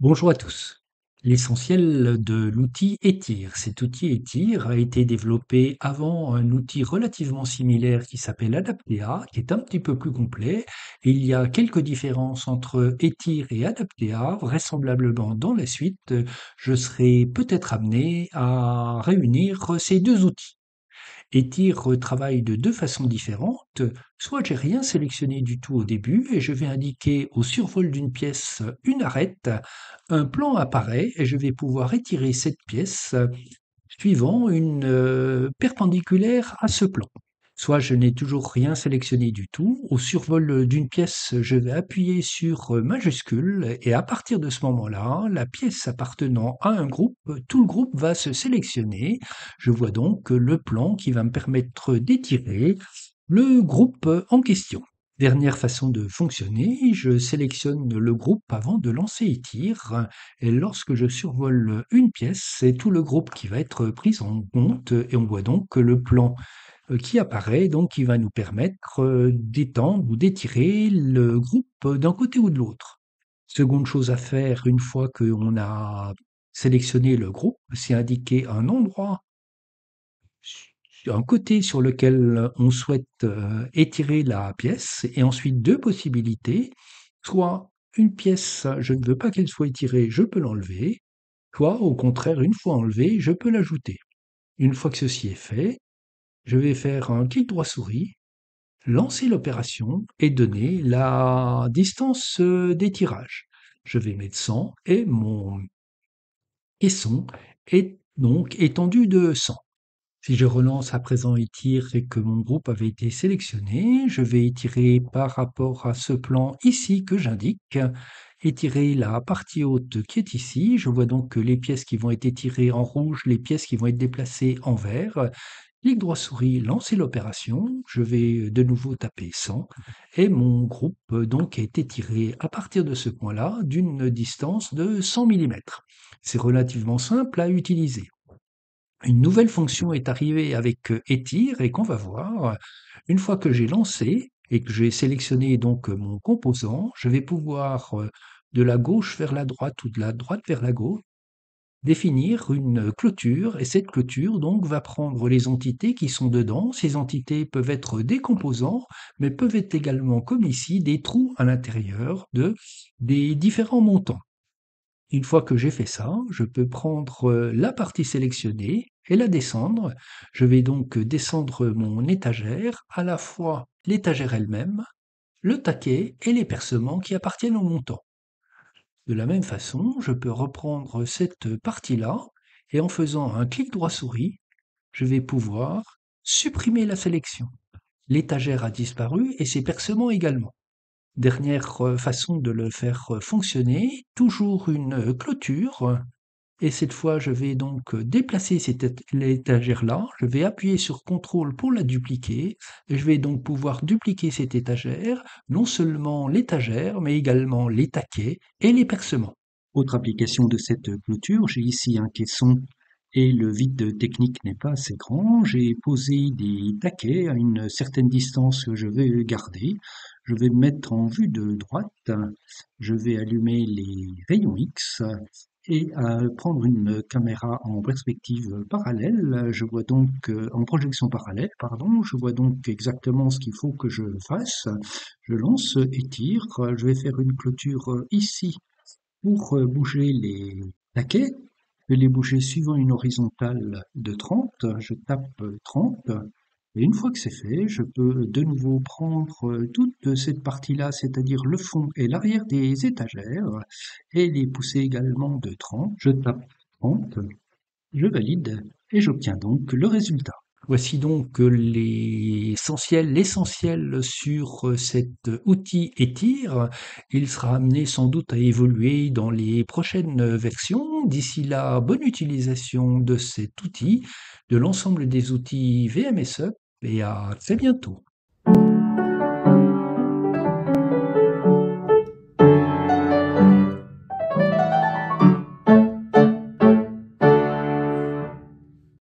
Bonjour à tous. L'essentiel de l'outil Etir. Cet outil Etir a été développé avant un outil relativement similaire qui s'appelle Adaptea, qui est un petit peu plus complet. Et il y a quelques différences entre Etir et Adaptea. Vraisemblablement, dans la suite, je serai peut-être amené à réunir ces deux outils. Etir travaille de deux façons différentes. Soit j'ai rien sélectionné du tout au début et je vais indiquer au survol d'une pièce une arête, un plan apparaît et je vais pouvoir étirer cette pièce suivant une perpendiculaire à ce plan. Soit je n'ai toujours rien sélectionné du tout. Au survol d'une pièce, je vais appuyer sur majuscule et à partir de ce moment-là, la pièce appartenant à un groupe, tout le groupe va se sélectionner. Je vois donc le plan qui va me permettre d'étirer le groupe en question. Dernière façon de fonctionner, je sélectionne le groupe avant de lancer Etir et lorsque je survole une pièce, c'est tout le groupe qui va être pris en compte et on voit donc que le plan qui apparaît, donc qui va nous permettre d'étendre ou d'étirer le groupe d'un côté ou de l'autre. Seconde chose à faire une fois qu'on a sélectionné le groupe, c'est indiquer un endroit, un côté sur lequel on souhaite étirer la pièce et ensuite deux possibilités, soit une pièce, je ne veux pas qu'elle soit étirée, je peux l'enlever, soit au contraire, une fois enlevée, je peux l'ajouter. Une fois que ceci est fait, je vais faire un clic droit souris, lancer l'opération et donner la distance d'étirage. Je vais mettre 100 et mon caisson est donc étendu de 100. Si je relance à présent Etir et que mon groupe avait été sélectionné, je vais étirer par rapport à ce plan ici que j'indique, étirer la partie haute qui est ici. Je vois donc que les pièces qui vont être étirées en rouge, les pièces qui vont être déplacées en vert. Clic droit souris, lancer l'opération. Je vais de nouveau taper 100 et mon groupe donc est étiré à partir de ce point-là d'une distance de 100 mm. C'est relativement simple à utiliser. Une nouvelle fonction est arrivée avec Etir et qu'on va voir. Une fois que j'ai lancé et que j'ai sélectionné donc mon composant, je vais pouvoir de la gauche vers la droite ou de la droite vers la gauche définir une clôture et cette clôture donc va prendre les entités qui sont dedans. Ces entités peuvent être des composants mais peuvent être également comme ici des trous à l'intérieur des différents montants. Une fois que j'ai fait ça, je peux prendre la partie sélectionnée et la descendre. Je vais donc descendre mon étagère, à la fois l'étagère elle-même, le taquet et les percements qui appartiennent au montant. De la même façon, je peux reprendre cette partie-là et en faisant un clic droit souris, je vais pouvoir supprimer la sélection. L'étagère a disparu et ses percements également. Dernière façon de le faire fonctionner, toujours une clôture. Et cette fois, je vais donc déplacer cette étagère-là. Je vais appuyer sur CTRL pour la dupliquer. Et je vais donc pouvoir dupliquer cette étagère, non seulement l'étagère, mais également les taquets et les percements. Autre application de cette clôture, j'ai ici un caisson et le vide technique n'est pas assez grand. J'ai posé des taquets à une certaine distance que je vais garder. Je vais me mettre en vue de droite. Je vais allumer les rayons X et prendre une caméra en perspective parallèle. Je vois donc en projection parallèle, pardon. Je vois donc exactement ce qu'il faut que je fasse. Je lance Etir. Je vais faire une clôture ici pour bouger les taquets. Je vais les bouger suivant une horizontale de 30. Je tape 30. Et une fois que c'est fait, je peux de nouveau prendre toute cette partie-là, c'est-à-dire le fond et l'arrière des étagères, et les pousser également de 30. Je tape 30, je valide, et j'obtiens donc le résultat. Voici donc l'essentiel sur cet outil Etir. Il sera amené sans doute à évoluer dans les prochaines versions. D'ici là, bonne utilisation de cet outil, de l'ensemble des outils VMSUP et à très bientôt.